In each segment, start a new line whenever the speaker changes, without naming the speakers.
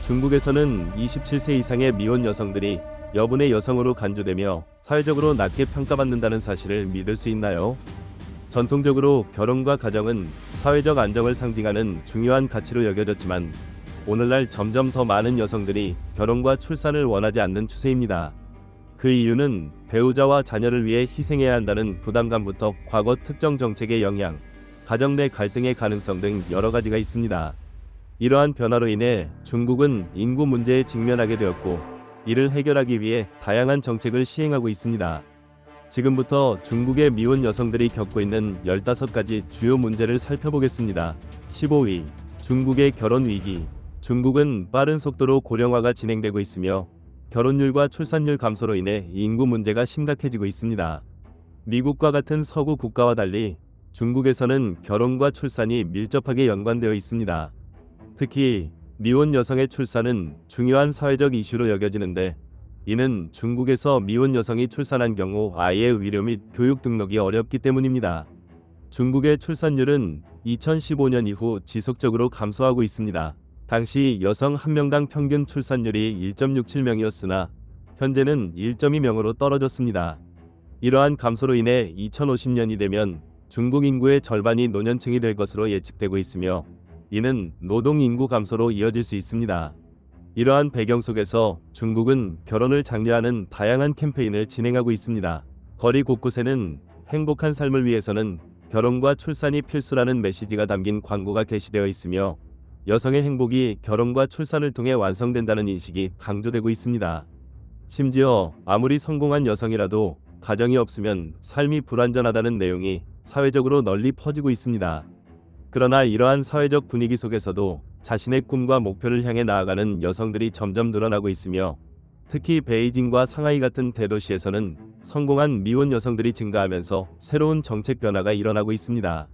중국에서는 27세 이상의 미혼 여성들이 여분의 여성으로 간주되며 사회적으로 낮게 평가받는다는 사실을 믿을 수 있나요? 전통적으로 결혼과 가정은 사회적 안정을 상징하는 중요한 가치로 여겨졌지만 오늘날 점점 더 많은 여성들이 결혼과 출산을 원하지 않는 추세입니다. 그 이유는 배우자와 자녀를 위해 희생해야 한다는 부담감부터 과거 특정 정책의 영향, 가정 내 갈등의 가능성 등 여러 가지가 있습니다. 이러한 변화로 인해 중국은 인구 문제에 직면하게 되었고 이를 해결하기 위해 다양한 정책을 시행하고 있습니다. 지금부터 중국의 미혼 여성들이 겪고 있는 15가지 주요 문제를 살펴보겠습니다. 15위. 중국의 결혼 위기. 중국은 빠른 속도로 고령화가 진행되고 있으며 결혼율과 출산율 감소로 인해 인구 문제가 심각해지고 있습니다. 미국과 같은 서구 국가와 달리 중국에서는 결혼과 출산이 밀접하게 연관되어 있습니다. 특히 미혼 여성의 출산은 중요한 사회적 이슈로 여겨지는데 이는 중국에서 미혼 여성이 출산한 경우 아이의 위료 및 교육 등록이 어렵기 때문입니다. 중국의 출산율은 2015년 이후 지속적으로 감소하고 있습니다. 당시 여성 한 명당 평균 출산율이 1.67명이었으나 현재는 1.2명으로 떨어졌습니다. 이러한 감소로 인해 2050년이 되면 중국 인구의 절반이 노년층이 될 것으로 예측되고 있으며 이는 노동 인구 감소로 이어질 수 있습니다. 이러한 배경 속에서 중국은 결혼을 장려하는 다양한 캠페인을 진행하고 있습니다. 거리 곳곳에는 행복한 삶을 위해서는 결혼과 출산이 필수라는 메시지가 담긴 광고가 게시되어 있으며 여성의 행복이 결혼과 출산을 통해 완성된다는 인식이 강조되고 있습니다. 심지어 아무리 성공한 여성이라도 가정이 없으면 삶이 불완전하다는 내용이 사회적으로 널리 퍼지고 있습니다. 그러나 이러한 사회적 분위기 속에서도 자신의 꿈과 목표를 향해 나아가는 여성들이 점점 늘어나고 있으며 특히 베이징과 상하이 같은 대도시에서는 성공한 미혼 여성들이 증가하면서 새로운 정책 변화가 일어나고 있습니다.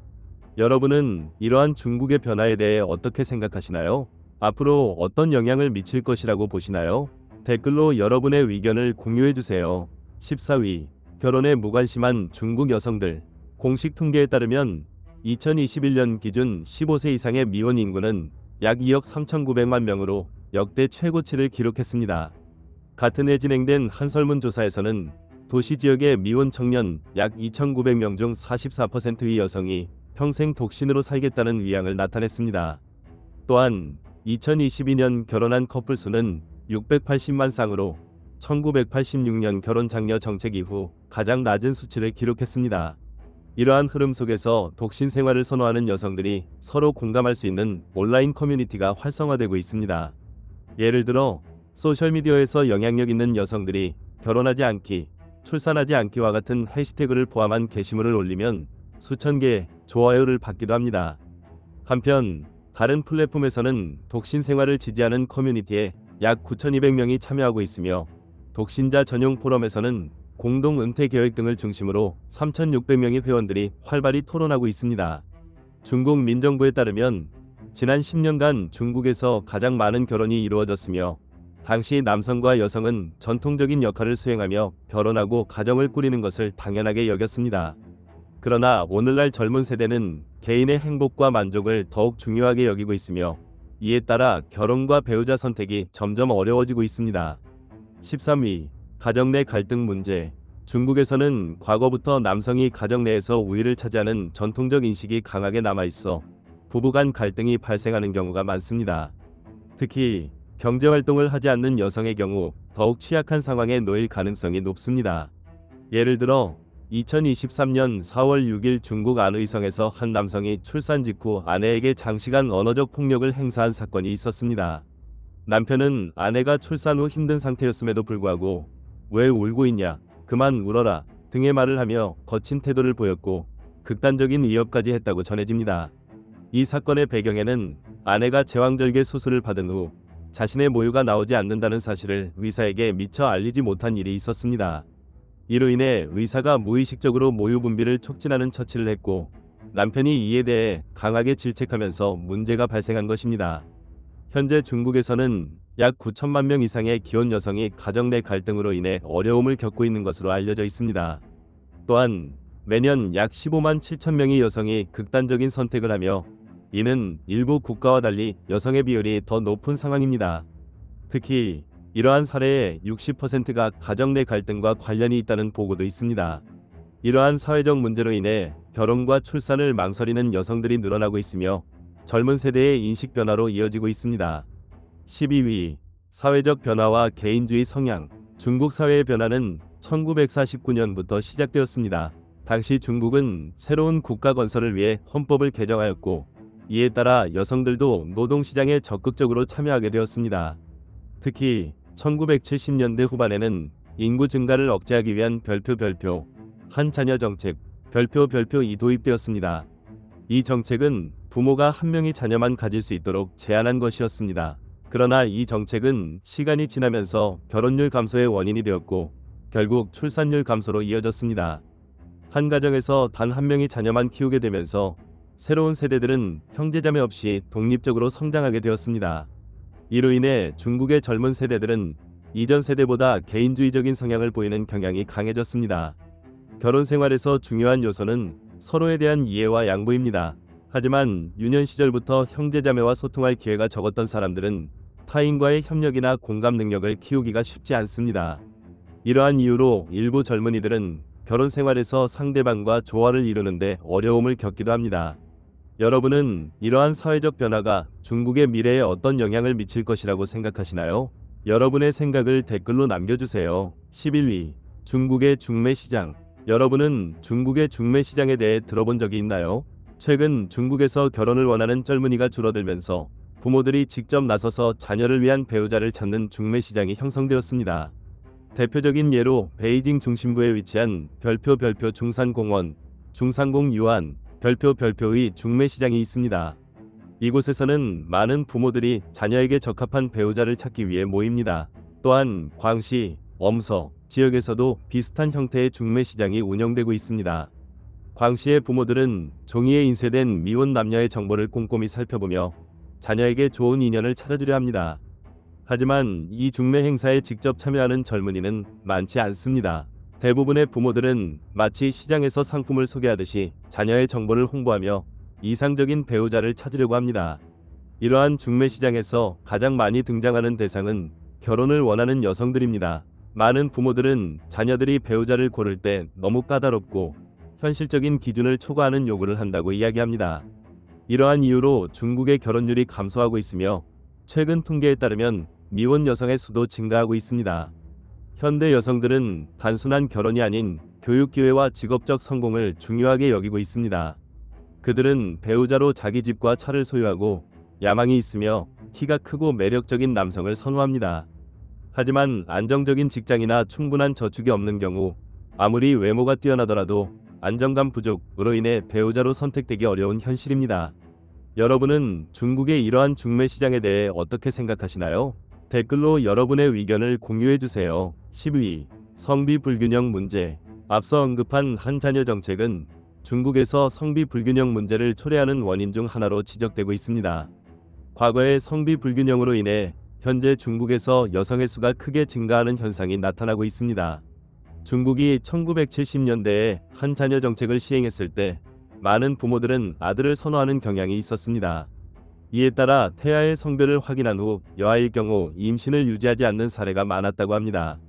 여러분은 이러한 중국의 변화에 대해 어떻게 생각하시나요? 앞으로 어떤 영향을 미칠 것이라고 보시나요? 댓글로 여러분의 의견을 공유해주세요. 14위. 결혼에 무관심한 중국 여성들. 공식 통계에 따르면 2021년 기준 15세 이상의 미혼 인구는 약 2억 3,900만 명으로 역대 최고치를 기록했습니다. 같은 해 진행된 한 설문조사에서는 도시 지역의 미혼 청년 약 2,900명 중 44%의 여성이 평생 독신으로 살겠다는 의향을 나타냈습니다. 또한 2022년 결혼한 커플 수는 680만 쌍으로 1986년 결혼 장려 정책 이후 가장 낮은 수치를 기록했습니다. 이러한 흐름 속에서 독신 생활을 선호하는 여성들이 서로 공감할 수 있는 온라인 커뮤니티가 활성화되고 있습니다. 예를 들어 소셜미디어에서 영향력 있는 여성들이 결혼하지 않기, 출산하지 않기와 같은 해시태그를 포함한 게시물을 올리면 수천 개의 좋아요를 받기도 합니다. 한편 다른 플랫폼에서는 독신 생활을 지지하는 커뮤니티에 약 9,200명이 참여하고 있으며 독신자 전용 포럼에서는 공동 은퇴 계획 등을 중심으로 3,600명의 회원들이 활발히 토론하고 있습니다. 중국 민정부에 따르면 지난 10년간 중국에서 가장 많은 결혼이 이루어졌으며 당시 남성과 여성은 전통적인 역할을 수행하며 결혼하고 가정을 꾸리는 것을 당연하게 여겼습니다. 그러나 오늘날 젊은 세대는 개인의 행복과 만족을 더욱 중요하게 여기고 있으며 이에 따라 결혼과 배우자 선택이 점점 어려워지고 있습니다. 13위. 가정 내 갈등 문제. 중국에서는 과거부터 남성이 가정 내에서 우위를 차지하는 전통적 인식이 강하게 남아있어 부부 간 갈등이 발생하는 경우가 많습니다. 특히 경제활동을 하지 않는 여성의 경우 더욱 취약한 상황에 놓일 가능성이 높습니다. 예를 들어 2023년 4월 6일 중국 안의성에서 한 남성이 출산 직후 아내에게 장시간 언어적 폭력을 행사한 사건이 있었습니다. 남편은 아내가 출산 후 힘든 상태였음에도 불구하고 왜 울고 있냐, 그만 울어라 등의 말을 하며 거친 태도를 보였고 극단적인 위협까지 했다고 전해집니다. 이 사건의 배경에는 아내가 제왕절개 수술을 받은 후 자신의 모유가 나오지 않는다는 사실을 의사에게 미처 알리지 못한 일이 있었습니다. 이로 인해 의사가 무의식적으로 모유 분비를 촉진하는 처치를 했고 남편이 이에 대해 강하게 질책하면서 문제가 발생한 것입니다. 현재 중국에서는 약 9천만 명 이상의 기혼 여성이 가정 내 갈등으로 인해 어려움을 겪고 있는 것으로 알려져 있습니다. 또한 매년 약 15만 7천 명의 여성이 극단적인 선택을 하며 이는 일부 국가와 달리 여성의 비율이 더 높은 상황입니다. 특히 이러한 사례의 60%가 가정 내 갈등과 관련이 있다는 보고도 있습니다. 이러한 사회적 문제로 인해 결혼과 출산을 망설이는 여성들이 늘어나고 있으며 젊은 세대의 인식 변화로 이어지고 있습니다. 12위. 사회적 변화와 개인주의 성향. 중국 사회의 변화는 1949년부터 시작되었습니다. 당시 중국은 새로운 국가 건설을 위해 헌법을 개정하였고 이에 따라 여성들도 노동시장에 적극적으로 참여하게 되었습니다. 특히 1970년대 후반에는 인구 증가를 억제하기 위한 별표 한 자녀 정책 별표 이 도입되었습니다. 이 정책은 부모가 한 명의 자녀만 가질 수 있도록 제한한 것이었습니다. 그러나 이 정책은 시간이 지나면서 결혼율 감소의 원인이 되었고 결국 출산율 감소로 이어졌습니다. 한 가정에서 단 한 명의 자녀만 키우게 되면서 새로운 세대들은 형제자매 없이 독립적으로 성장하게 되었습니다. 이로 인해 중국의 젊은 세대들은 이전 세대보다 개인주의적인 성향을 보이는 경향이 강해졌습니다. 결혼 생활에서 중요한 요소는 서로에 대한 이해와 양보입니다. 하지만 유년 시절부터 형제자매와 소통할 기회가 적었던 사람들은 타인과의 협력이나 공감 능력을 키우기가 쉽지 않습니다. 이러한 이유로 일부 젊은이들은 결혼 생활에서 상대방과 조화를 이루는데 어려움을 겪기도 합니다. 여러분은 이러한 사회적 변화가 중국의 미래에 어떤 영향을 미칠 것이라고 생각하시나요? 여러분의 생각을 댓글로 남겨주세요. 11위. 중국의 중매 시장. 여러분은 중국의 중매 시장에 대해 들어본 적이 있나요? 최근 중국에서 결혼을 원하는 젊은이가 줄어들면서 부모들이 직접 나서서 자녀를 위한 배우자를 찾는 중매 시장이 형성되었습니다. 대표적인 예로 베이징 중심부에 위치한 별표 중산공원, 중산공 유안, 별표의 중매 시장이 있습니다. 이곳에서는 많은 부모들이 자녀에게 적합한 배우자를 찾기 위해 모입니다. 또한 광시, 엄서 지역에서도 비슷한 형태의 중매 시장이 운영되고 있습니다. 광시의 부모들은 종이에 인쇄된 미혼 남녀의 정보를 꼼꼼히 살펴보며 자녀에게 좋은 인연을 찾아주려 합니다. 하지만 이 중매 행사에 직접 참여하는 젊은이는 많지 않습니다. 대부분의 부모들은 마치 시장에서 상품을 소개하듯이 자녀의 정보를 홍보하며 이상적인 배우자를 찾으려고 합니다. 이러한 중매 시장에서 가장 많이 등장하는 대상은 결혼을 원하는 여성들입니다. 많은 부모들은 자녀들이 배우자를 고를 때 너무 까다롭고 현실적인 기준을 초과하는 요구를 한다고 이야기합니다. 이러한 이유로 중국의 결혼율이 감소하고 있으며 최근 통계에 따르면 미혼 여성의 수도 증가하고 있습니다. 현대 여성들은 단순한 결혼이 아닌 교육 기회와 직업적 성공을 중요하게 여기고 있습니다. 그들은 배우자로 자기 집과 차를 소유하고 야망이 있으며 키가 크고 매력적인 남성을 선호합니다. 하지만 안정적인 직장이나 충분한 저축이 없는 경우 아무리 외모가 뛰어나더라도 안정감 부족으로 인해 배우자로 선택되기 어려운 현실입니다. 여러분은 중국의 이러한 중매 시장에 대해 어떻게 생각하시나요? 댓글로 여러분의 의견을 공유해주세요. 12위. 성비 불균형 문제. 앞서 언급한 한 자녀 정책은 중국에서 성비 불균형 문제를 초래하는 원인 중 하나로 지적되고 있습니다. 과거의 성비 불균형으로 인해 현재 중국에서 여성의 수가 크게 증가하는 현상이 나타나고 있습니다. 중국이 1970년대에 한 자녀 정책을 시행했을 때 많은 부모들은 아들을 선호하는 경향이 있었습니다. 이에 따라 태아의 성별을 확인한 후 여아일 경우 임신을 유지하지 않는 사례가 많았다고 합니다.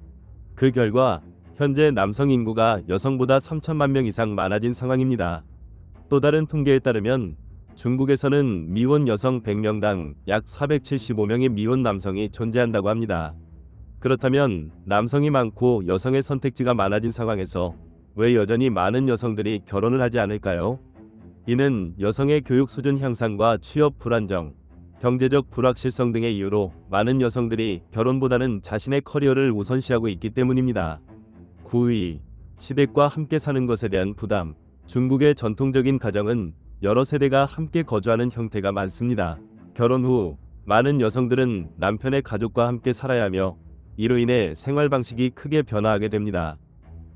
그 결과 현재 남성 인구가 여성보다 3천만 명 이상 많아진 상황입니다. 또 다른 통계에 따르면 중국에서는 미혼 여성 100명당 약 475명의 미혼 남성이 존재한다고 합니다. 그렇다면 남성이 많고 여성의 선택지가 많아진 상황에서 왜 여전히 많은 여성들이 결혼을 하지 않을까요? 이는 여성의 교육 수준 향상과 취업 불안정, 경제적 불확실성 등의 이유로 많은 여성들이 결혼보다는 자신의 커리어를 우선시하고 있기 때문입니다. 9위. 시댁과 함께 사는 것에 대한 부담. 중국의 전통적인 가정은 여러 세대가 함께 거주하는 형태가 많습니다. 결혼 후 많은 여성들은 남편의 가족과 함께 살아야 하며 이로 인해 생활 방식이 크게 변화하게 됩니다.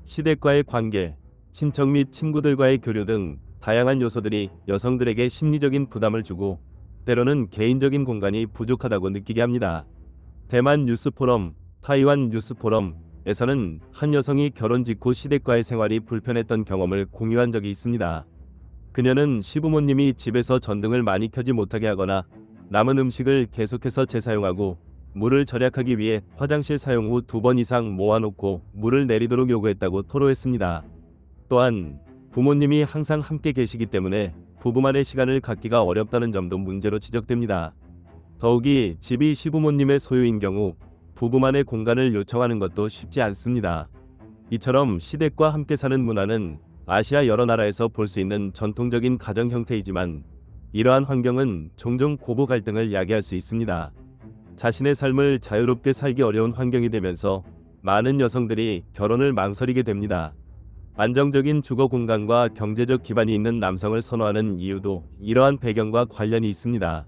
시댁과의 관계, 친척 및 친구들과의 교류 등 다양한 요소들이 여성들에게 심리적인 부담을 주고 때로는 개인적인 공간이 부족하다고 느끼게 합니다. 대만 뉴스포럼, 타이완 뉴스포럼에서는 한 여성이 결혼 직후 시댁과의 생활이 불편했던 경험을 공유한 적이 있습니다. 그녀는 시부모님이 집에서 전등을 많이 켜지 못하게 하거나 남은 음식을 계속해서 재사용하고 물을 절약하기 위해 화장실 사용 후 2번 이상 모아놓고 물을 내리도록 요구했다고 토로했습니다. 또한 부모님이 항상 함께 계시기 때문에 부부만의 시간을 갖기가 어렵다는 점도 문제로 지적됩니다. 더욱이 집이 시부모님의 소유인 경우 부부만의 공간을 요청하는 것도 쉽지 않습니다. 이처럼 시댁과 함께 사는 문화는 아시아 여러 나라에서 볼 수 있는 전통적인 가정 형태이지만 이러한 환경은 종종 고부 갈등을 야기할 수 있습니다. 자신의 삶을 자유롭게 살기 어려운 환경이 되면서 많은 여성들이 결혼을 망설이게 됩니다. 안정적인 주거 공간과 경제적 기반이 있는 남성을 선호하는 이유도 이러한 배경과 관련이 있습니다.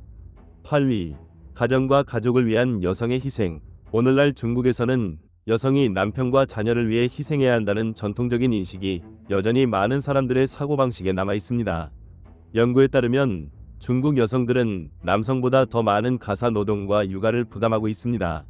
8위. 가정과 가족을 위한 여성의 희생. 오늘날 중국에서는 여성이 남편과 자녀를 위해 희생해야 한다는 전통적인 인식이 여전히 많은 사람들의 사고방식에 남아 있습니다. 연구에 따르면 중국 여성들은 남성보다 더 많은 가사 노동과 육아를 부담하고 있습니다.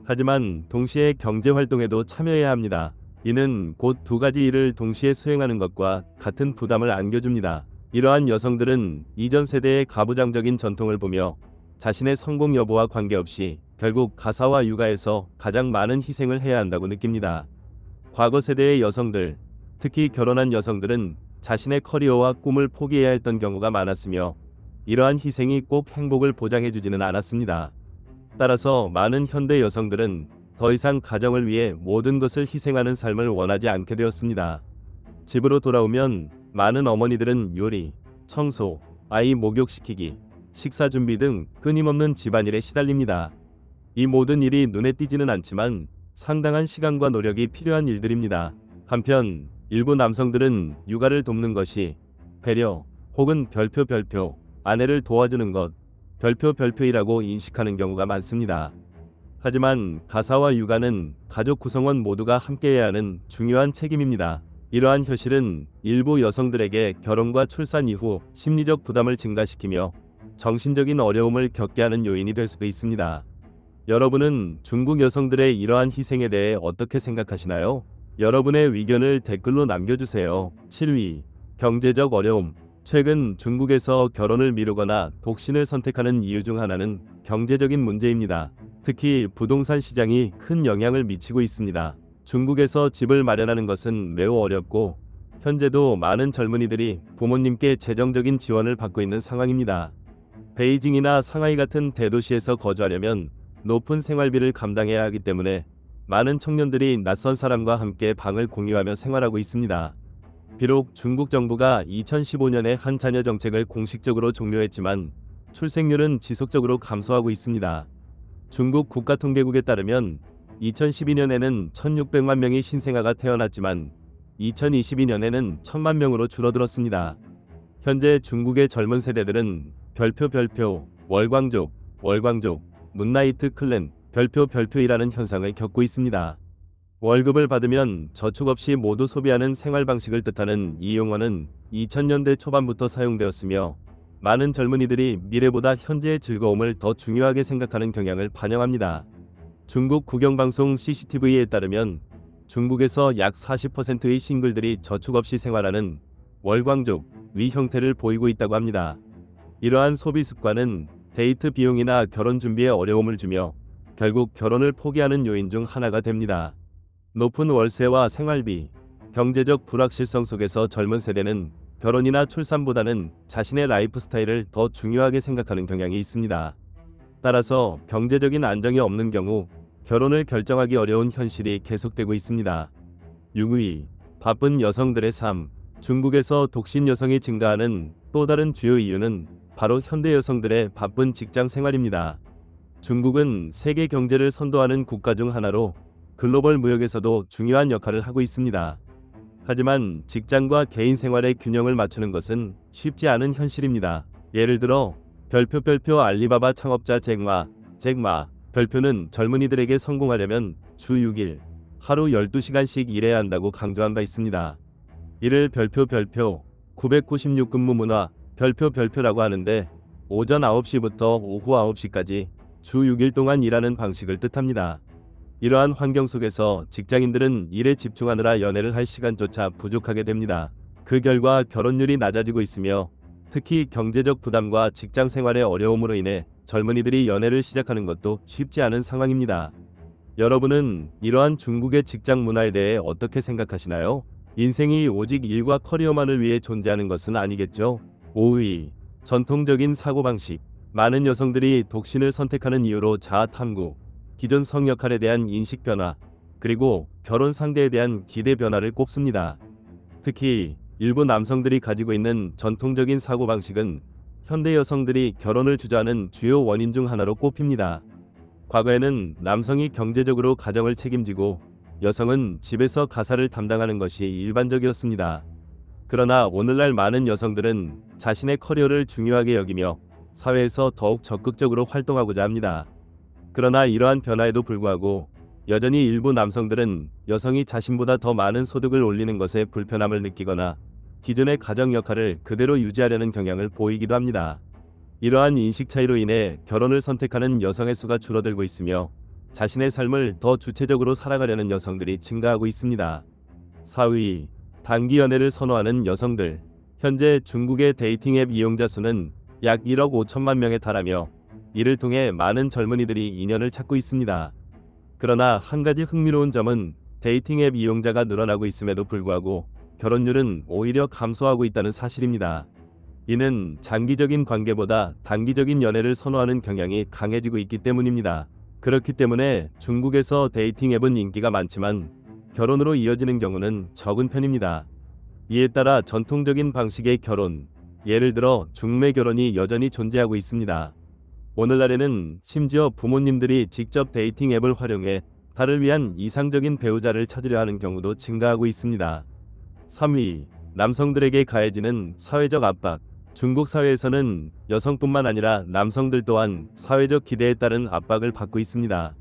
하지만 동시에 경제활동에도 참여해야 합니다. 이는 곧 2가지 일을 동시에 수행하는 것과 같은 부담을 안겨줍니다. 이러한 여성들은 이전 세대의 가부장적인 전통을 보며 자신의 성공 여부와 관계없이 결국 가사와 육아에서 가장 많은 희생을 해야 한다고 느낍니다. 과거 세대의 여성들, 특히 결혼한 여성들은 자신의 커리어와 꿈을 포기해야 했던 경우가 많았으며 이러한 희생이 꼭 행복을 보장해주지는 않았습니다. 따라서 많은 현대 여성들은 더 이상 가정을 위해 모든 것을 희생하는 삶을 원하지 않게 되었습니다. 집으로 돌아오면 많은 어머니들은 요리, 청소, 아이 목욕시키기, 식사 준비 등 끊임없는 집안일에 시달립니다. 이 모든 일이 눈에 띄지는 않지만 상당한 시간과 노력이 필요한 일들입니다. 한편 일부 남성들은 육아를 돕는 것이 배려 혹은 별표 아내를 도와주는 것 별표이라고 인식하는 경우가 많습니다. 하지만 가사와 육아는 가족 구성원 모두가 함께해야 하는 중요한 책임입니다. 이러한 현실은 일부 여성들에게 결혼과 출산 이후 심리적 부담을 증가시키며 정신적인 어려움을 겪게 하는 요인이 될 수도 있습니다. 여러분은 중국 여성들의 이러한 희생에 대해 어떻게 생각하시나요? 여러분의 의견을 댓글로 남겨주세요. 7위. 경제적 어려움. 최근 중국에서 결혼을 미루거나 독신을 선택하는 이유 중 하나는 경제적인 문제입니다. 특히 부동산 시장이 큰 영향을 미치고 있습니다. 중국에서 집을 마련하는 것은 매우 어렵고 현재도 많은 젊은이들이 부모님께 재정적인 지원을 받고 있는 상황입니다. 베이징이나 상하이 같은 대도시에서 거주하려면 높은 생활비를 감당해야 하기 때문에 많은 청년들이 낯선 사람과 함께 방을 공유하며 생활하고 있습니다. 비록 중국 정부가 2015년에 한 자녀 정책을 공식적으로 종료했지만 출생률은 지속적으로 감소하고 있습니다. 중국 국가통계국에 따르면 2012년에는 1600만 명의 신생아가 태어났지만 2022년에는 1000만 명으로 줄어들었습니다. 현재 중국의 젊은 세대들은 별표, 월광족, 문나이트 클랜, 별표이라는 현상을 겪고 있습니다. 월급을 받으면 저축 없이 모두 소비하는 생활 방식을 뜻하는 이 용어는 2000년대 초반부터 사용되었으며 많은 젊은이들이 미래보다 현재의 즐거움을 더 중요하게 생각하는 경향을 반영합니다. 중국 국영방송 CCTV에 따르면 중국에서 약 40%의 싱글들이 저축 없이 생활하는 월광족 위 형태를 보이고 있다고 합니다. 이러한 소비 습관은 데이트 비용이나 결혼 준비에 어려움을 주며 결국 결혼을 포기하는 요인 중 하나가 됩니다. 높은 월세와 생활비, 경제적 불확실성 속에서 젊은 세대는 결혼이나 출산보다는 자신의 라이프 스타일을 더 중요하게 생각하는 경향이 있습니다. 따라서 경제적인 안정이 없는 경우 결혼을 결정하기 어려운 현실이 계속되고 있습니다. 6위. 바쁜 여성들의 삶. 중국에서 독신 여성이 증가하는 또 다른 주요 이유는 바로 현대 여성들의 바쁜 직장 생활입니다. 중국은 세계 경제를 선도하는 국가 중 하나로 글로벌 무역에서도 중요한 역할을 하고 있습니다. 하지만 직장과 개인 생활의 균형을 맞추는 것은 쉽지 않은 현실입니다. 예를 들어 별표 알리바바 창업자 잭마 별표는 젊은이들에게 성공하려면 주 6일 하루 12시간씩 일해야 한다고 강조한 바 있습니다. 이를 별표 996 근무 문화 별표라고 하는데 오전 9시부터 오후 9시까지 주 6일 동안 일하는 방식을 뜻합니다. 이러한 환경 속에서 직장인들은 일에 집중하느라 연애를 할 시간조차 부족하게 됩니다. 그 결과 결혼율이 낮아지고 있으며 특히 경제적 부담과 직장 생활의 어려움으로 인해 젊은이들이 연애를 시작하는 것도 쉽지 않은 상황입니다. 여러분은 이러한 중국의 직장 문화에 대해 어떻게 생각하시나요? 인생이 오직 일과 커리어만을 위해 존재하는 것은 아니겠죠? 5위. 전통적인 사고방식. 많은 여성들이 독신을 선택하는 이유로 자아 탐구, 기존 성 역할에 대한 인식 변화, 그리고 결혼 상대에 대한 기대 변화를 꼽습니다. 특히 일부 남성들이 가지고 있는 전통적인 사고방식은 현대 여성들이 결혼을 주저하는 주요 원인 중 하나로 꼽힙니다. 과거에는 남성이 경제적으로 가정을 책임지고 여성은 집에서 가사를 담당하는 것이 일반적이었습니다. 그러나 오늘날 많은 여성들은 자신의 커리어를 중요하게 여기며 사회에서 더욱 적극적으로 활동하고자 합니다. 그러나 이러한 변화에도 불구하고 여전히 일부 남성들은 여성이 자신보다 더 많은 소득을 올리는 것에 불편함을 느끼거나 기존의 가정 역할을 그대로 유지하려는 경향을 보이기도 합니다. 이러한 인식 차이로 인해 결혼을 선택하는 여성의 수가 줄어들고 있으며 자신의 삶을 더 주체적으로 살아가려는 여성들이 증가하고 있습니다. 4위. 단기 연애를 선호하는 여성들. 현재 중국의 데이팅 앱 이용자 수는 약 1억 5천만 명에 달하며 이를 통해 많은 젊은이들이 인연을 찾고 있습니다. 그러나 한 가지 흥미로운 점은 데이팅 앱 이용자가 늘어나고 있음에도 불구하고 결혼율은 오히려 감소하고 있다는 사실입니다. 이는 장기적인 관계보다 단기적인 연애를 선호하는 경향이 강해지고 있기 때문입니다. 그렇기 때문에 중국에서 데이팅 앱은 인기가 많지만 결혼으로 이어지는 경우는 적은 편입니다. 이에 따라 전통적인 방식의 결혼, 예를 들어 중매 결혼이 여전히 존재하고 있습니다. 오늘날에는 심지어 부모님들이 직접 데이팅 앱을 활용해 달을 위한 이상적인 배우자를 찾으려 하는 경우도 증가하고 있습니다. 3위. 남성들에게 가해지는 사회적 압박. 중국 사회에서는 여성뿐만 아니라 남성들 또한 사회적 기대에 따른 압박을 받고 있습니다.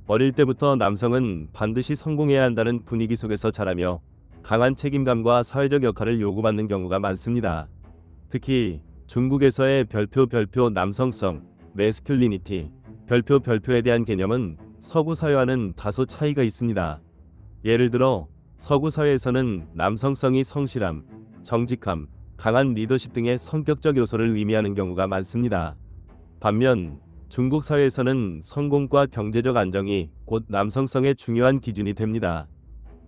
어릴 때부터 남성은 반드시 성공해야 한다는 분위기 속에서 자라며 강한 책임감과 사회적 역할을 요구받는 경우가 많습니다. 특히 중국에서의 별표 남성성, 매스큘리니티, 별표에 대한 개념은 서구 사회와는 다소 차이가 있습니다. 예를 들어 서구 사회에서는 남성성이 성실함, 정직함, 강한 리더십 등의 성격적 요소를 의미하는 경우가 많습니다. 반면 중국 사회에서는 성공과 경제적 안정이 곧 남성성의 중요한 기준이 됩니다.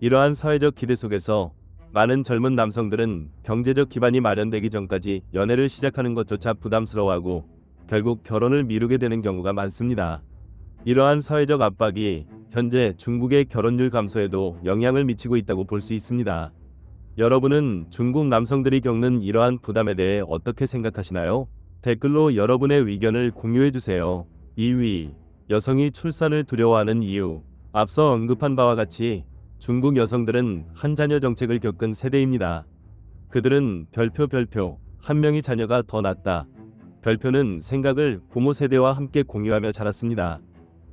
이러한 사회적 기대 속에서 많은 젊은 남성들은 경제적 기반이 마련되기 전까지 연애를 시작하는 것조차 부담스러워하고 결국 결혼을 미루게 되는 경우가 많습니다. 이러한 사회적 압박이 현재 중국의 결혼율 감소에도 영향을 미치고 있다고 볼 수 있습니다. 여러분은 중국 남성들이 겪는 이러한 부담에 대해 어떻게 생각하시나요? 댓글로 여러분의 의견을 공유해주세요. 2위. 여성이 출산을 두려워하는 이유. 앞서 언급한 바와 같이 중국 여성들은 한 자녀 정책을 겪은 세대입니다. 그들은 별표 한 명의 자녀가 더 낫다. 별표는 생각을 부모 세대와 함께 공유하며 자랐습니다.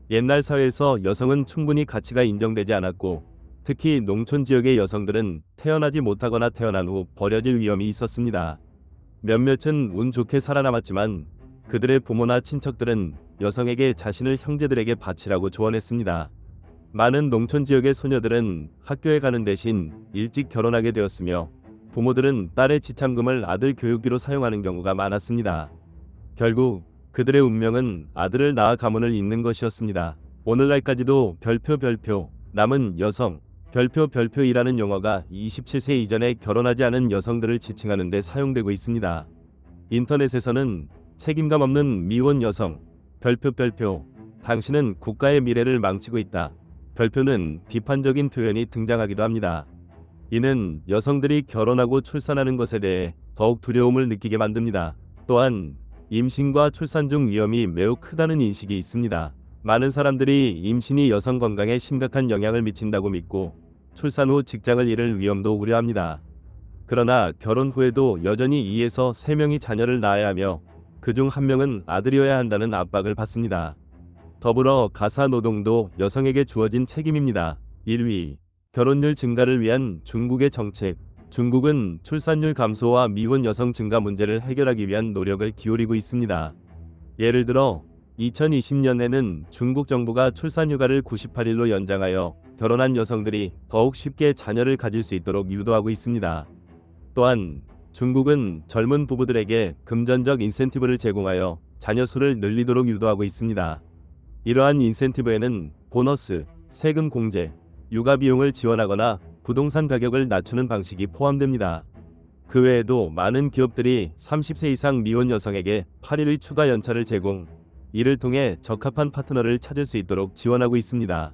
옛날 사회에서 여성은 충분히 가치가 인정되지 않았고 특히 농촌 지역의 여성들은 태어나지 못하거나 태어난 후 버려질 위험이 있었습니다. 몇몇은 운 좋게 살아남았지만 그들의 부모나 친척들은 여성에게 자신을 형제들에게 바치라고 조언했습니다. 많은 농촌 지역의 소녀들은 학교에 가는 대신 일찍 결혼하게 되었으며 부모들은 딸의 지참금을 아들 교육비로 사용하는 경우가 많았습니다. 결국 그들의 운명은 아들을 낳아 가문을 잇는 것이었습니다. 오늘날까지도 별표 남은 여성 별표이라는 용어가 27세 이전에 결혼하지 않은 여성들을 지칭하는 데 사용되고 있습니다. 인터넷에서는 책임감 없는 미혼 여성 별표 당신은 국가의 미래를 망치고 있다. 별표는 비판적인 표현이 등장하기도 합니다. 이는 여성들이 결혼하고 출산하는 것에 대해 더욱 두려움을 느끼게 만듭니다. 또한 임신과 출산 중 위험이 매우 크다는 인식이 있습니다. 많은 사람들이 임신이 여성 건강에 심각한 영향을 미친다고 믿고 출산 후 직장을 잃을 위험도 우려합니다. 그러나 결혼 후에도 여전히 2에서 3명이 자녀를 낳아야 하며 그중 1명은 아들이어야 한다는 압박을 받습니다. 더불어 가사 노동도 여성에게 주어진 책임입니다. 1위. 결혼율 증가를 위한 중국의 정책. 중국은 출산율 감소와 미혼 여성 증가 문제를 해결하기 위한 노력을 기울이고 있습니다. 예를 들어 2020년에는 중국 정부가 출산휴가를 98일로 연장하여 결혼한 여성들이 더욱 쉽게 자녀를 가질 수 있도록 유도하고 있습니다. 또한 중국은 젊은 부부들에게 금전적 인센티브를 제공하여 자녀 수를 늘리도록 유도하고 있습니다. 이러한 인센티브에는 보너스, 세금 공제, 육아 비용을 지원하거나 부동산 가격을 낮추는 방식이 포함됩니다. 그 외에도 많은 기업들이 30세 이상 미혼 여성에게 8일의 추가 연차를 제공, 이를 통해 적합한 파트너를 찾을 수 있도록 지원하고 있습니다.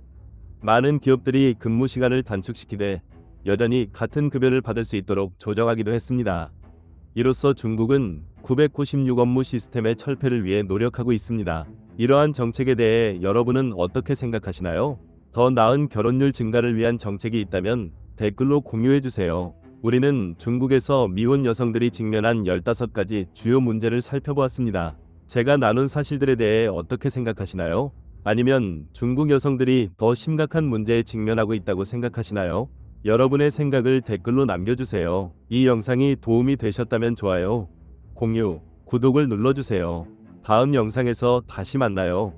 많은 기업들이 근무 시간을 단축시키되 여전히 같은 급여를 받을 수 있도록 조정하기도 했습니다. 이로써 중국은 996 업무 시스템의 철폐를 위해 노력하고 있습니다. 이러한 정책에 대해 여러분은 어떻게 생각하시나요? 더 나은 결혼율 증가를 위한 정책이 있다면 댓글로 공유해주세요. 우리는 중국에서 미혼 여성들이 직면한 15가지 주요 문제를 살펴보았습니다. 제가 나눈 사실들에 대해 어떻게 생각하시나요? 아니면 중국 여성들이 더 심각한 문제에 직면하고 있다고 생각하시나요? 여러분의 생각을 댓글로 남겨주세요. 이 영상이 도움이 되셨다면 좋아요, 공유, 구독을 눌러주세요. 다음 영상에서 다시 만나요.